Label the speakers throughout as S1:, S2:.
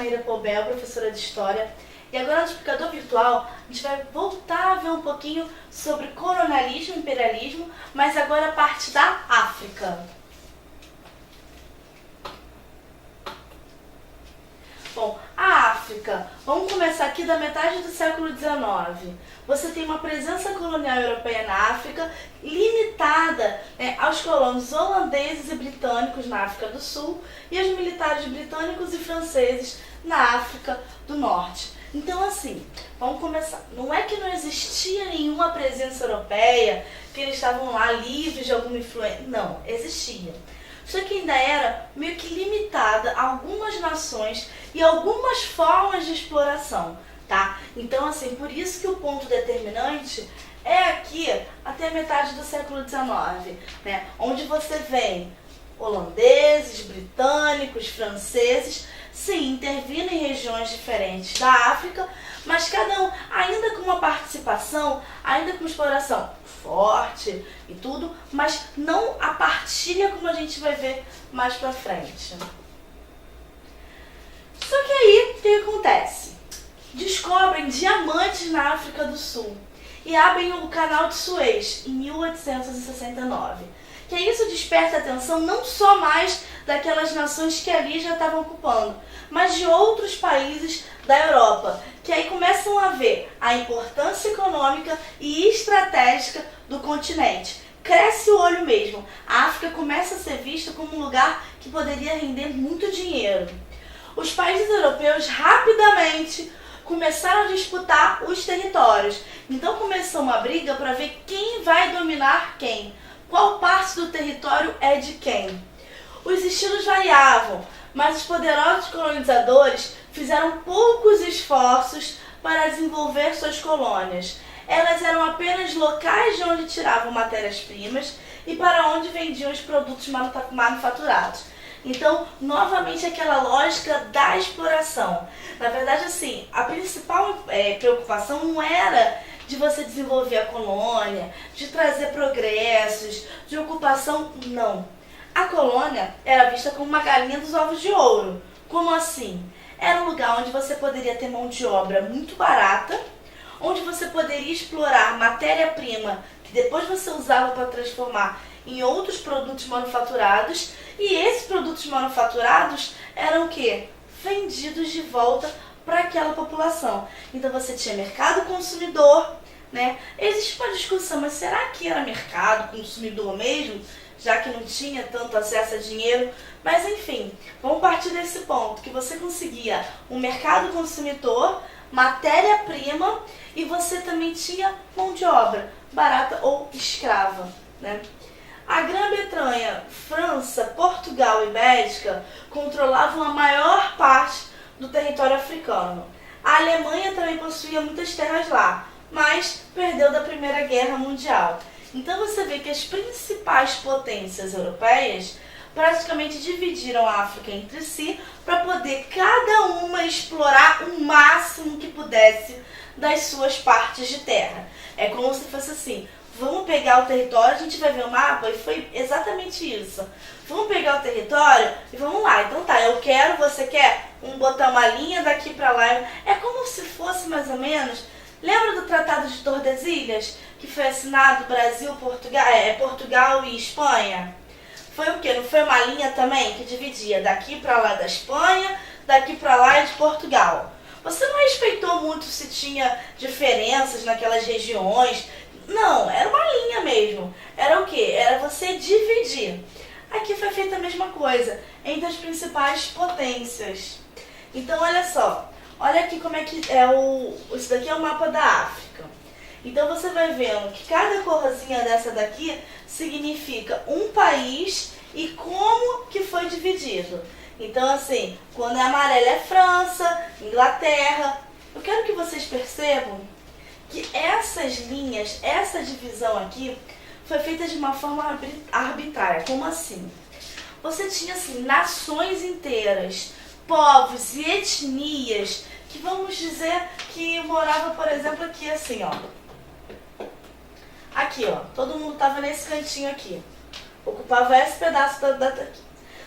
S1: Maíra Poubel, professora de História. E agora no Explicador Virtual a gente vai voltar a ver um pouquinho sobre colonialismo e imperialismo, mas agora a parte da África. Bom, a África, vamos começar aqui da metade do século XIX. Você tem uma presença colonial europeia na África, limitada aos colonos holandeses e britânicos na África do Sul e aos militares britânicos e franceses na África do Norte. Então assim, vamos começar. Não é que não existia nenhuma presença europeia, que eles estavam lá livres de alguma influência. Não, existia. Só que ainda era meio que limitada a algumas nações e algumas formas de exploração, tá? Então, assim, por isso que o ponto determinante é aqui até a metade do século XIX, né? Onde você vem holandeses, britânicos, franceses, sim, intervindo em regiões diferentes da África, mas cada um ainda com uma participação, ainda com uma exploração forte e tudo, mas não a partilha como a gente vai ver mais pra frente. Só que aí, o que acontece? Descobrem diamantes na África do Sul e abrem o canal de Suez em 1869. Que isso desperta a atenção não só mais daquelas nações que ali já estavam ocupando, mas de outros países da Europa, que aí começam a ver a importância econômica e estratégica do continente. Cresce o olho mesmo. A África começa a ser vista como um lugar que poderia render muito dinheiro. Os países europeus rapidamente começaram a disputar os territórios. Então começou uma briga para ver quem vai dominar quem. Qual parte do território é de quem? Os estilos variavam, mas os poderosos colonizadores fizeram poucos esforços para desenvolver suas colônias. Elas eram apenas locais de onde tiravam matérias-primas e para onde vendiam os produtos manufaturados. Então, novamente, aquela lógica da exploração. Na verdade, assim, a principal preocupação não era de você desenvolver a colônia, de trazer progressos, de ocupação, não. A colônia era vista como uma galinha dos ovos de ouro. Como assim? Era um lugar onde você poderia ter mão de obra muito barata, onde você poderia explorar matéria-prima que depois você usava para transformar em outros produtos manufaturados, e esses produtos manufaturados eram o quê? Vendidos de volta para aquela população. Então você tinha mercado consumidor, né? Existe uma discussão, mas será que era mercado consumidor mesmo? Já que não tinha tanto acesso a dinheiro, mas enfim, vamos partir desse ponto, que você conseguia um mercado consumidor, matéria-prima, e você também tinha mão de obra, barata ou escrava, né? A Grã-Bretanha, França, Portugal e Bélgica controlavam a maior parte do território africano. A Alemanha também possuía muitas terras lá, mas perdeu da Primeira Guerra Mundial. Então você vê que as principais potências europeias praticamente dividiram a África entre si para poder cada uma explorar o máximo que pudesse das suas partes de terra. É como se fosse assim, vamos pegar o território, a gente vai ver o mapa e foi exatamente isso. Vamos pegar o território e vamos lá. Então tá, eu quero, você quer, botar uma linha daqui para lá. É como se fosse mais ou menos... Lembra do Tratado de Tordesilhas, que foi assinado Brasil, Portugal e Espanha? Foi o quê? Não foi uma linha também que dividia daqui para lá da Espanha, daqui para lá é de Portugal? Você não respeitou muito se tinha diferenças naquelas regiões. Não, era uma linha mesmo. Era o quê? Era você dividir. Aqui foi feita a mesma coisa, entre as principais potências. Então, olha só. Olha aqui como é que isso daqui é o mapa da África. Então você vai vendo que cada corzinha dessa daqui significa um país e como que foi dividido. Então assim, quando é amarelo é França, Inglaterra. Eu quero que vocês percebam que essas linhas, essa divisão aqui, foi feita de uma forma arbitrária. Como assim? Você tinha assim, nações inteiras, povos e etnias que vamos dizer que morava, por exemplo, aqui assim, ó. Aqui, ó. Todo mundo tava nesse cantinho aqui. Ocupava esse pedaço daqui.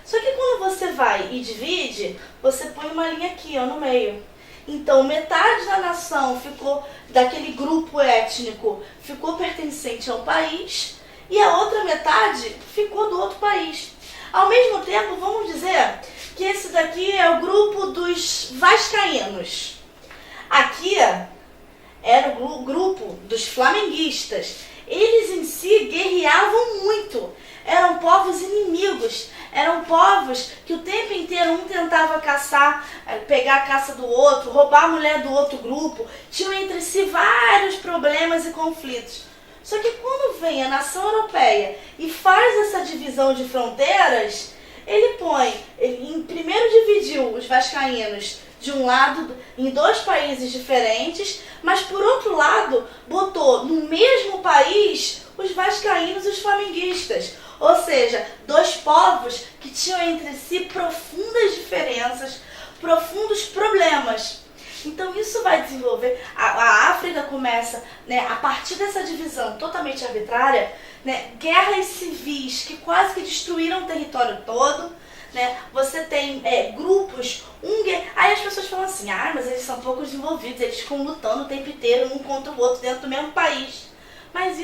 S1: Só que quando você vai e divide, você põe uma linha aqui, ó, no meio. Então, metade da nação ficou, daquele grupo étnico, ficou pertencente ao país e a outra metade ficou do outro país. Ao mesmo tempo, vamos dizer que esse daqui é o grupo dos vascaínos. Aqui era o grupo dos flamenguistas. Eles em si guerreavam muito. Eram povos inimigos. Eram povos que o tempo inteiro um tentava caçar, pegar a caça do outro, roubar a mulher do outro grupo. Tinham entre si vários problemas e conflitos. Só que quando vem a nação europeia e faz essa divisão de fronteiras, ele primeiro dividiu os vascaínos de um lado em dois países diferentes, mas por outro lado botou no mesmo país os vascaínos e os flamenguistas. Ou seja, dois povos que tinham entre si profundas diferenças, profundos problemas. Então isso vai desenvolver, a África começa, né, a partir dessa divisão totalmente arbitrária, né, guerras civis que quase que destruíram o território todo, né, você tem grupos, aí as pessoas falam assim, mas eles são pouco desenvolvidos, eles ficam lutando o tempo inteiro um contra o outro dentro do mesmo país. Mas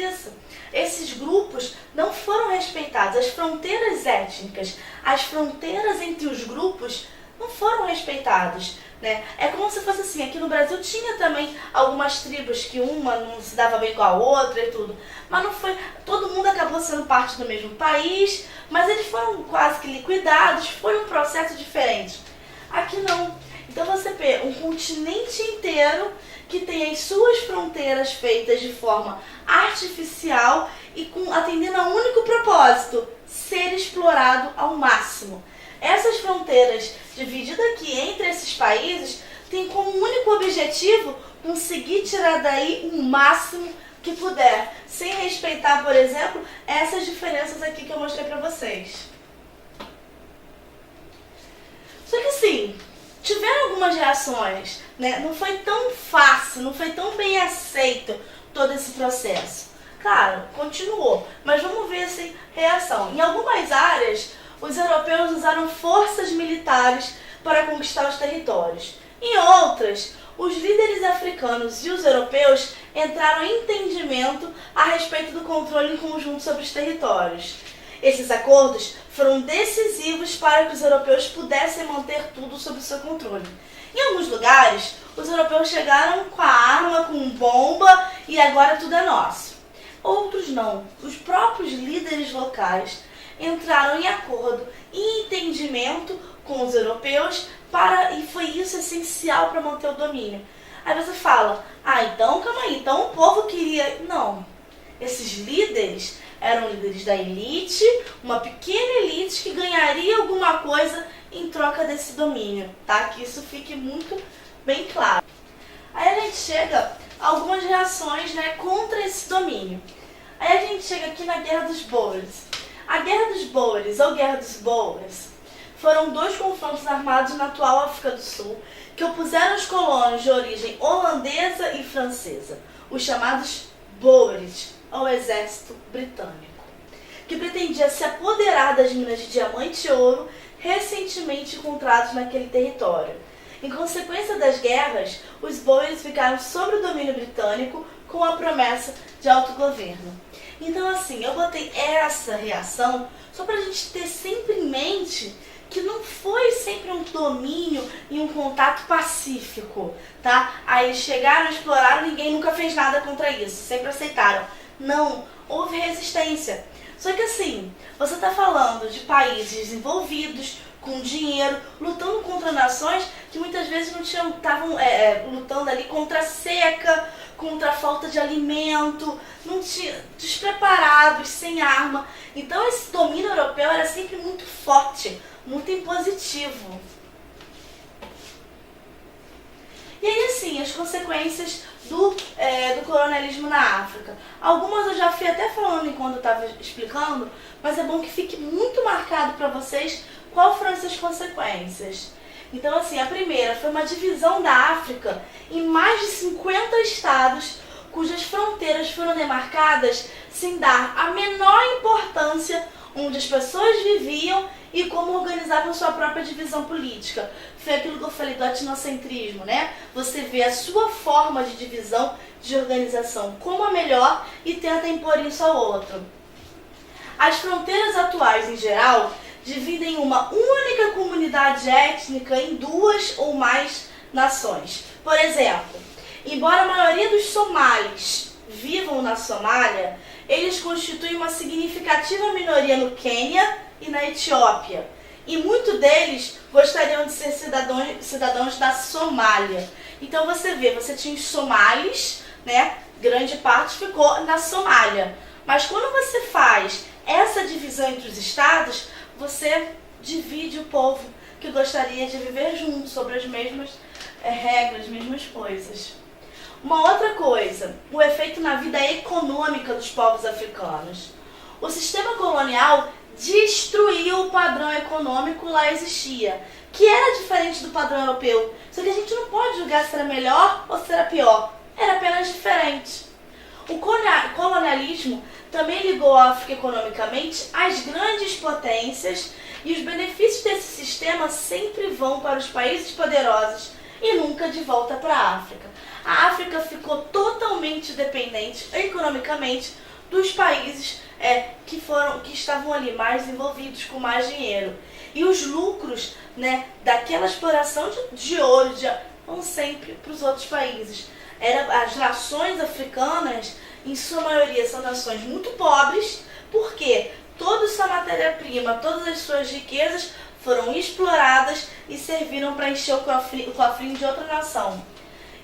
S1: esses grupos não foram respeitados, as fronteiras étnicas, as fronteiras entre os grupos não foram respeitadas. Né? É como se fosse assim, aqui no Brasil tinha também algumas tribos que uma não se dava bem com a outra e tudo, mas não foi, todo mundo acabou sendo parte do mesmo país, mas eles foram quase que liquidados, foi um processo diferente. Aqui não. Então você vê um continente inteiro que tem as suas fronteiras feitas de forma artificial e atendendo a um único propósito, ser explorado ao máximo. Essas fronteiras divididas aqui entre esses países têm como único objetivo conseguir tirar daí o máximo que puder, sem respeitar, por exemplo, essas diferenças aqui que eu mostrei para vocês. Só que assim, tiveram algumas reações, né? Não foi tão fácil, não foi tão bem aceito todo esse processo. Claro, continuou, mas vamos ver essa reação. Em algumas áreas, os europeus usaram forças militares para conquistar os territórios. Em outras, os líderes africanos e os europeus entraram em entendimento a respeito do controle em conjunto sobre os territórios. Esses acordos foram decisivos para que os europeus pudessem manter tudo sob seu controle. Em alguns lugares, os europeus chegaram com a arma, com bomba e agora tudo é nosso. Outros não. Os próprios líderes locais entraram em acordo e entendimento com os europeus e foi isso essencial para manter o domínio. Aí você fala, então calma aí, então o povo queria... Não, esses líderes eram líderes da elite, uma pequena elite que ganharia alguma coisa em troca desse domínio, tá? Que isso fique muito bem claro. Aí a gente chega a algumas reações, né, contra esse domínio. Aí a gente chega aqui na Guerra dos Boers. A Guerra dos Boers, ou Guerra dos Boers, foram dois confrontos armados na atual África do Sul que opuseram os colonos de origem holandesa e francesa, os chamados Boers, ao exército britânico, que pretendia se apoderar das minas de diamante e ouro recentemente encontrados naquele território. Em consequência das guerras, os Boers ficaram sob o domínio britânico com a promessa de autogoverno. Então assim, eu botei essa reação só para a gente ter sempre em mente que não foi sempre um domínio e um contato pacífico, tá? Aí chegaram, exploraram, ninguém nunca fez nada contra isso, sempre aceitaram. Não, houve resistência. Só que assim, você está falando de países desenvolvidos, com dinheiro, lutando contra nações que muitas vezes não tinham, estavam lutando ali contra a seca, contra a falta de alimento, não tinha, despreparados, sem arma. Então esse domínio europeu era sempre muito forte, muito impositivo. E aí assim, as consequências do coronelismo na África. Algumas eu já fui até falando enquanto eu estava explicando, mas é bom que fique muito marcado para vocês quais foram essas consequências. Então assim, a primeira foi uma divisão da África em mais de 50 estados cujas fronteiras foram demarcadas sem dar a menor importância onde as pessoas viviam e como organizavam sua própria divisão política. Foi aquilo que eu falei do etnocentrismo, né? Você vê a sua forma de divisão, de organização como a melhor e tenta impor isso ao outro. As fronteiras atuais, em geral, dividem uma única comunidade étnica em duas ou mais nações. Por exemplo, embora a maioria dos somalis vivam na Somália, eles constituem uma significativa minoria no Quênia e na Etiópia. E muitos deles gostariam de ser cidadãos da Somália. Então você tinha os somalis, né? Grande parte ficou na Somália. Mas quando você faz essa divisão entre os estados, você divide o povo que gostaria de viver junto, sobre as mesmas regras, as mesmas coisas. Uma outra coisa, o efeito na vida econômica dos povos africanos. O sistema colonial destruiu o padrão econômico que lá existia, que era diferente do padrão europeu. Só que a gente não pode julgar se era melhor ou se era pior. Era apenas diferente. O colonialismo também ligou a África economicamente às grandes potências e os benefícios desse sistema sempre vão para os países poderosos e nunca de volta para a África. A África ficou totalmente dependente economicamente dos países que estavam ali mais envolvidos, com mais dinheiro. E os lucros, né, daquela exploração de ouro vão sempre para os outros países. As nações africanas, em sua maioria, são nações muito pobres, porque toda sua matéria-prima, todas as suas riquezas foram exploradas e serviram para encher o cofrinho de outra nação.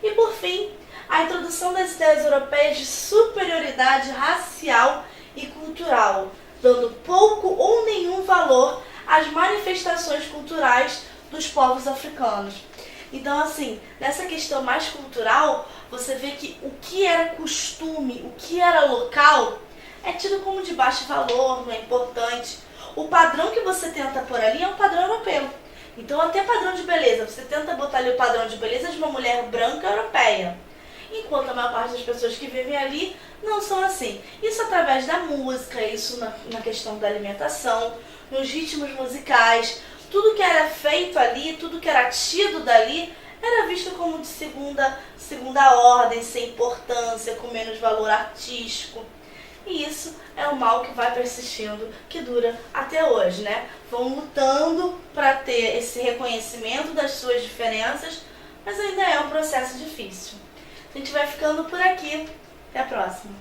S1: E por fim, a introdução das ideias europeias de superioridade racial e cultural, dando pouco ou nenhum valor às manifestações culturais dos povos africanos. Então, assim, nessa questão mais cultural, você vê que o que era costume, o que era local, é tido como de baixo valor, não é importante. O padrão que você tenta pôr ali é um padrão europeu. Então, até padrão de beleza, você tenta botar ali o padrão de beleza de uma mulher branca europeia. Enquanto a maior parte das pessoas que vivem ali não são assim. Isso através da música, isso na questão da alimentação, nos ritmos musicais. Tudo que era feito ali, tudo que era tido dali, era visto como de segunda ordem, sem importância, com menos valor artístico. E isso é um mal que vai persistindo, que dura até hoje, né? Vão lutando para ter esse reconhecimento das suas diferenças, mas ainda é um processo difícil. A gente vai ficando por aqui. Até a próxima.